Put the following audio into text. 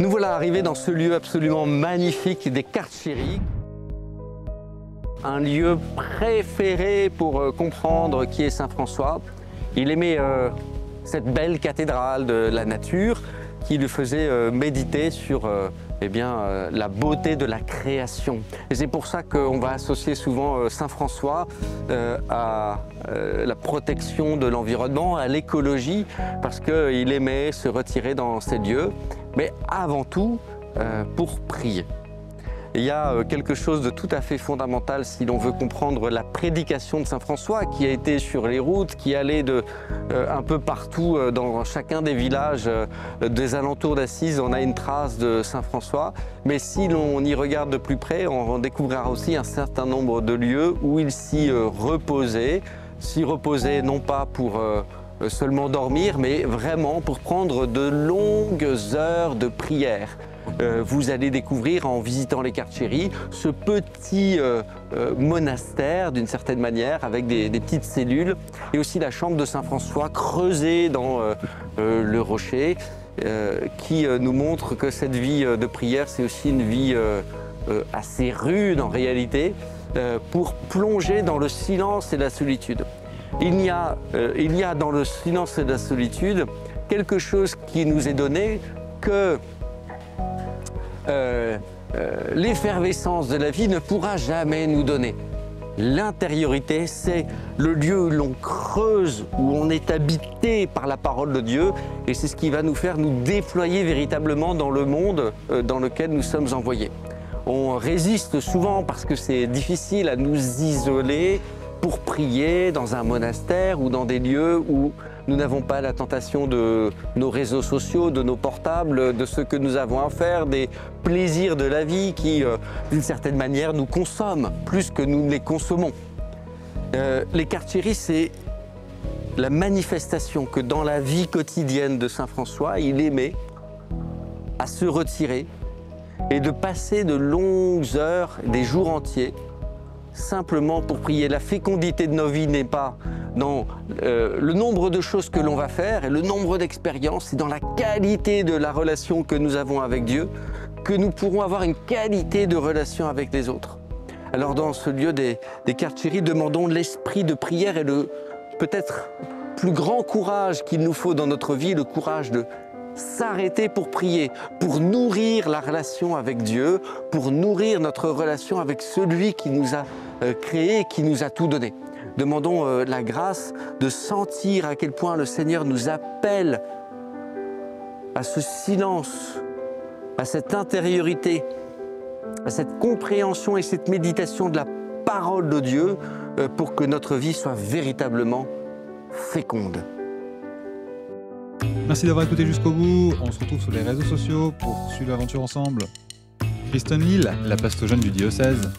Nous voilà arrivés dans ce lieu absolument magnifique des Cartieri. Un lieu préféré pour comprendre qui est Saint François. Il aimait cette belle cathédrale de la nature qui lui faisait méditer sur la beauté de la création. Et c'est pour ça qu'on va associer souvent Saint François à la protection de l'environnement, à l'écologie, parce qu'il aimait se retirer dans ces lieux, mais avant tout pour prier. Il y a quelque chose de tout à fait fondamental si l'on veut comprendre la prédication de Saint François qui a été sur les routes, qui allait un peu partout dans chacun des villages des alentours d'Assise. On a une trace de Saint François, mais si l'on y regarde de plus près, on découvrira aussi un certain nombre de lieux où il s'y reposait non pas pour seulement dormir, mais vraiment pour prendre de longues heures de prière. Vous allez découvrir en visitant les Cartieri ce petit monastère d'une certaine manière avec des petites cellules et aussi la chambre de Saint François creusée dans le rocher qui nous montre que cette vie de prière c'est aussi une vie assez rude en réalité pour plonger dans le silence et la solitude. Il y a dans le silence et la solitude quelque chose qui nous est donné que l'effervescence de la vie ne pourra jamais nous donner. L'intériorité, c'est le lieu où l'on creuse, où on est habité par la parole de Dieu et c'est ce qui va nous faire nous déployer véritablement dans le monde dans lequel nous sommes envoyés. On résiste souvent parce que c'est difficile à nous isoler pour prier dans un monastère ou dans des lieux où nous n'avons pas la tentation de nos réseaux sociaux, de nos portables, de ce que nous avons à faire, des plaisirs de la vie qui, d'une certaine manière, nous consomment plus que nous ne les consommons. Les Cartieri, c'est la manifestation que dans la vie quotidienne de Saint François, il aimait à se retirer et de passer de longues heures, des jours entiers, simplement pour prier. La fécondité de nos vies n'est pas dans le nombre de choses que l'on va faire et le nombre d'expériences, c'est dans la qualité de la relation que nous avons avec Dieu que nous pourrons avoir une qualité de relation avec les autres. Alors dans ce lieu des Cartieri, demandons l'esprit de prière et le peut-être plus grand courage qu'il nous faut dans notre vie, le courage de s'arrêter pour prier, pour nourrir la relation avec Dieu, pour nourrir notre relation avec celui qui nous a créés et qui nous a tout donné. Demandons la grâce de sentir à quel point le Seigneur nous appelle à ce silence, à cette intériorité, à cette compréhension et cette méditation de la parole de Dieu pour que notre vie soit véritablement féconde. Merci d'avoir écouté jusqu'au bout. On se retrouve sur les réseaux sociaux pour suivre l'aventure ensemble. Kristen Lille, la pasto jeune du diocèse.